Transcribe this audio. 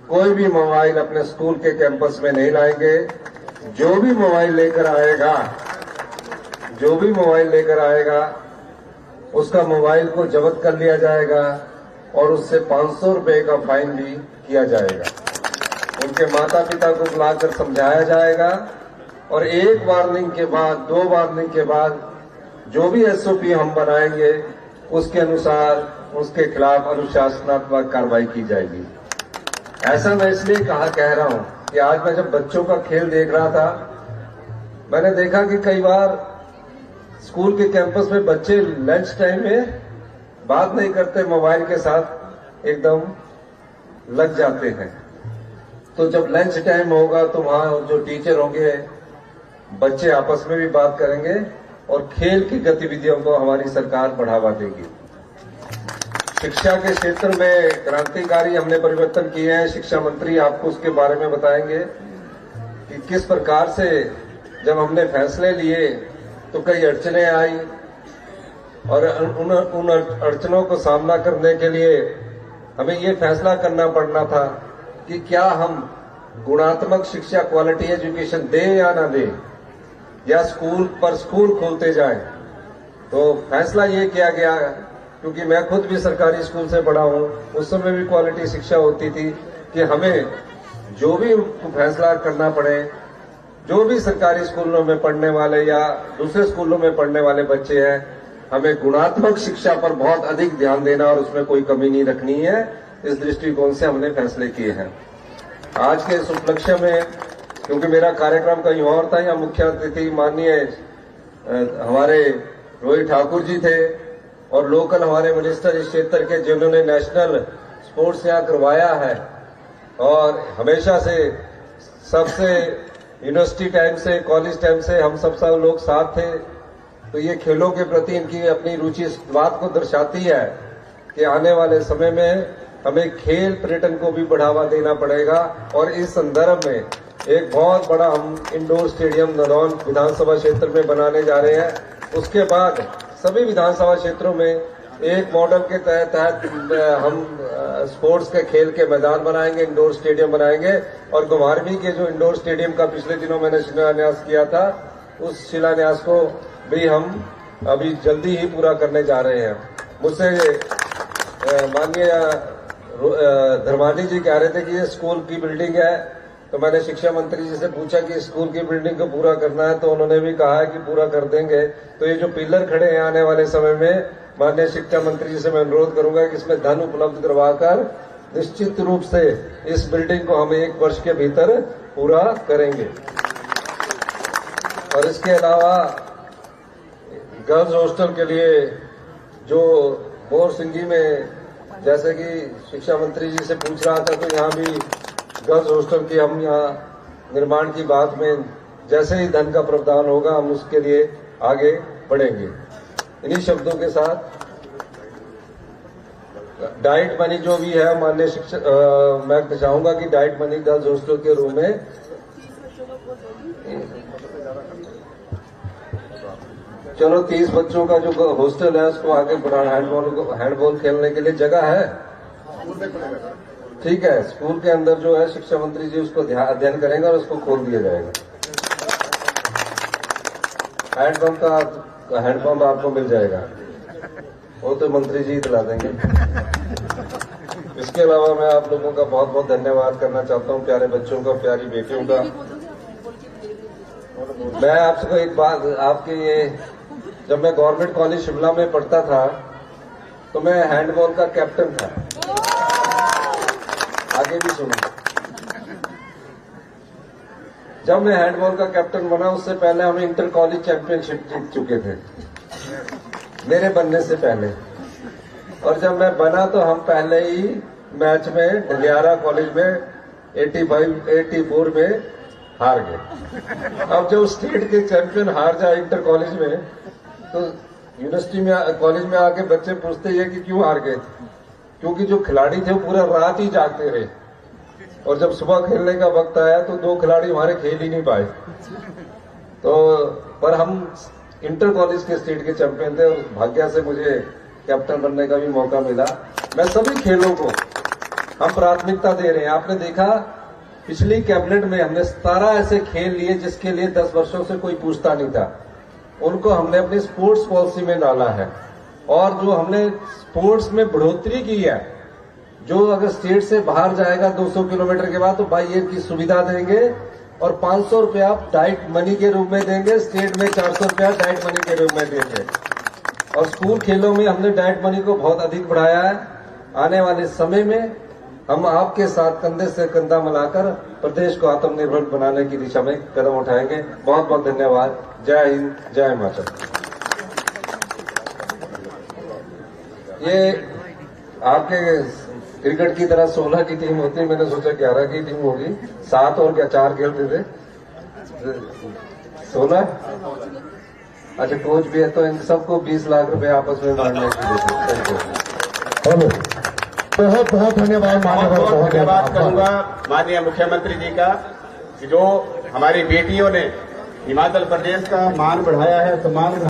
कोई भी मोबाइल अपने स्कूल के कैंपस में नहीं लाएंगे। जो भी मोबाइल लेकर आएगा उसका मोबाइल को जब्त कर लिया जाएगा और उससे 500 रुपए का फाइन भी किया जाएगा। उनके माता पिता को बुलाकर समझाया जाएगा और एक वार्निंग के बाद, 2 वार्निंग के बाद जो भी एसओपी हम बनाएंगे उसके अनुसार उसके खिलाफ अनुशासनात्मक कार्रवाई की जाएगी। ऐसा मैं इसलिए कह रहा हूं कि आज मैं जब बच्चों का खेल देख रहा था, मैंने देखा कि कई बार स्कूल के कैंपस में बच्चे लंच टाइम में बात नहीं करते, मोबाइल के साथ एकदम लग जाते हैं। तो जब लंच टाइम होगा तो वहां जो टीचर होंगे, बच्चे आपस में भी बात करेंगे और खेल की गतिविधियों को हमारी सरकार बढ़ावा देगी। शिक्षा के क्षेत्र में क्रांतिकारी हमने परिवर्तन किए हैं। शिक्षा मंत्री आपको उसके बारे में बताएंगे कि किस प्रकार से जब हमने फैसले लिए तो कई अड़चनें आई और उन अड़चनों को सामना करने के लिए हमें ये फैसला करना पड़ना था कि क्या हम गुणात्मक शिक्षा, क्वालिटी एजुकेशन दें या ना दें, या स्कूल पर स्कूल खोलते जाएं। तो फैसला ये किया गया, क्योंकि मैं खुद भी सरकारी स्कूल से पढ़ा हूं, उस समय भी क्वालिटी शिक्षा होती थी, कि हमें जो भी फैसला करना पड़े, जो भी सरकारी स्कूलों में पढ़ने वाले या दूसरे स्कूलों में पढ़ने वाले बच्चे हैं, हमें गुणात्मक शिक्षा पर बहुत अधिक ध्यान देना और उसमें कोई कमी नहीं रखनी है। इस दृष्टिकोण से हमने फैसले किए हैं। आज के इस उपलक्ष्य में, क्योंकि मेरा कार्यक्रम कहीं और था, यहाँ मुख्य अतिथि माननीय हमारे रोहित ठाकुर जी थे और लोकल हमारे मिनिस्टर इस क्षेत्र के, जिन्होंने नेशनल स्पोर्ट्स यहाँ करवाया है और हमेशा से सबसे यूनिवर्सिटी टाइम से, कॉलेज टाइम से हम सब लोग साथ थे। तो ये खेलों के प्रति इनकी अपनी रुचि इस बात को दर्शाती है कि आने वाले समय में हमें खेल पर्यटन को भी बढ़ावा देना पड़ेगा। और इस संदर्भ में एक बहुत बड़ा हम इंडोर स्टेडियम नरौन विधानसभा क्षेत्र में बनाने जा रहे हैं। उसके बाद सभी विधानसभा क्षेत्रों में एक मॉडल के तहत हम स्पोर्ट्स के खेल के मैदान बनाएंगे, इंडोर स्टेडियम बनाएंगे। और कुमारवी के जो इंडोर स्टेडियम का पिछले दिनों मैंने शिलान्यास किया था, उस शिलान्यास को भी हम अभी जल्दी ही पूरा करने जा रहे हैं। मुझसे माननीय धर्मानी जी कह रहे थे कि ये स्कूल की बिल्डिंग है, तो मैंने शिक्षा मंत्री जी से पूछा कि स्कूल की बिल्डिंग को पूरा करना है, तो उन्होंने भी कहा है कि पूरा कर देंगे। तो ये जो पिलर खड़े हैं, आने वाले समय में माननीय शिक्षा मंत्री जी से मैं अनुरोध करूंगा कि इसमें धन उपलब्ध करवाकर निश्चित रूप से इस बिल्डिंग को हम 1 वर्ष के भीतर पूरा करेंगे। और इसके अलावा गर्ल्स हॉस्टल के लिए जो बोरसिंगी में, जैसे कि शिक्षा मंत्री जी से पूछ रहा था, तो यहाँ भी गर्ल्स हॉस्टल की हम यहाँ निर्माण की बात में जैसे ही धन का प्रावधान होगा हम उसके लिए आगे बढ़ेंगे। इन्हीं शब्दों के साथ डाइट मनी जो भी है, माननीय शिक्षक, मैं चाहूंगा कि डाइट मनी गर्ल्स हॉस्टल के रूम में चलो 30 बच्चों का जो हॉस्टल है उसको आगे बढ़ाना, हैंडबॉल खेलने के लिए जगह है, ठीक है। स्कूल के अंदर जो है शिक्षा मंत्री जी उसको अध्ययन करेंगे और उसको खोल दिया जाएगा। हैंडपंप आपको मिल जाएगा, वो तो मंत्री जी दिला देंगे। इसके अलावा मैं आप लोगों का बहुत बहुत धन्यवाद करना चाहता हूँ, प्यारे बच्चों का, प्यारी बेटियों का। मैं आपसे एक बात, आपके ये, जब मैं गवर्नमेंट कॉलेज शिमला में पढ़ता था तो मैं हैंडबॉल का कैप्टन था। आगे भी सुनो, जब मैं हैंडबॉल का कैप्टन बना उससे पहले हम इंटर कॉलेज चैंपियनशिप जीत चुके थे, मेरे बनने से पहले। और जब मैं बना तो हम पहले ही मैच में ढलियारा कॉलेज में 84 में हार गए। अब जब स्टेट के चैंपियन हार जाए इंटर कॉलेज में, तो यूनिवर्सिटी में, कॉलेज में आके बच्चे पूछते हैं कि क्यों हार गए। क्योंकि जो खिलाड़ी थे वो पूरा रात ही जागते रहे और जब सुबह खेलने का वक्त आया तो 2 खिलाड़ी हमारे खेल ही नहीं पाए। तो पर हम इंटर कॉलेज के स्टेट के चैंपियन थे और भाग्य से मुझे कैप्टन बनने का भी मौका मिला। मैं सभी खेलों को हम प्राथमिकता दे रहे हैं। आपने देखा पिछली कैबिनेट में हमने 17 ऐसे खेल लिए जिसके लिए 10 वर्षों से कोई पूछता नहीं था, उनको हमने अपनी स्पोर्ट्स पॉलिसी में डाला है। और जो हमने स्पोर्ट्स में बढ़ोतरी की है, जो अगर स्टेट से बाहर जाएगा 200 किलोमीटर के बाद तो बाई एयर की सुविधा देंगे और 500 रुपया डाइट मनी के रूप में देंगे। स्टेट में 400 रुपया डाइट मनी के रूप में देंगे। और स्कूल खेलों में हमने डाइट मनी को बहुत अधिक बढ़ाया है। आने वाले समय में हम आपके साथ कंधे से कंधा मिलाकर प्रदेश को आत्मनिर्भर बनाने की दिशा में कदम उठाएंगे। बहुत बहुत धन्यवाद। जय हिंद, जय हिमाचल। ये आपके क्रिकेट की तरह 16 की टीम होती, मैंने सोचा 11 की टीम होगी। 7 और क्या 4 खेलते थे, 16। अच्छा, कोच भी है, तो इन सबको 20 लाख रुपए आपस में बांटने की हेलो, बहुत बहुत धन्यवाद। बहुत धन्यवाद करूंगा माननीय मुख्यमंत्री जी का कि जो हमारी बेटियों ने हिमाचल प्रदेश का मान बढ़ाया है, सम्मान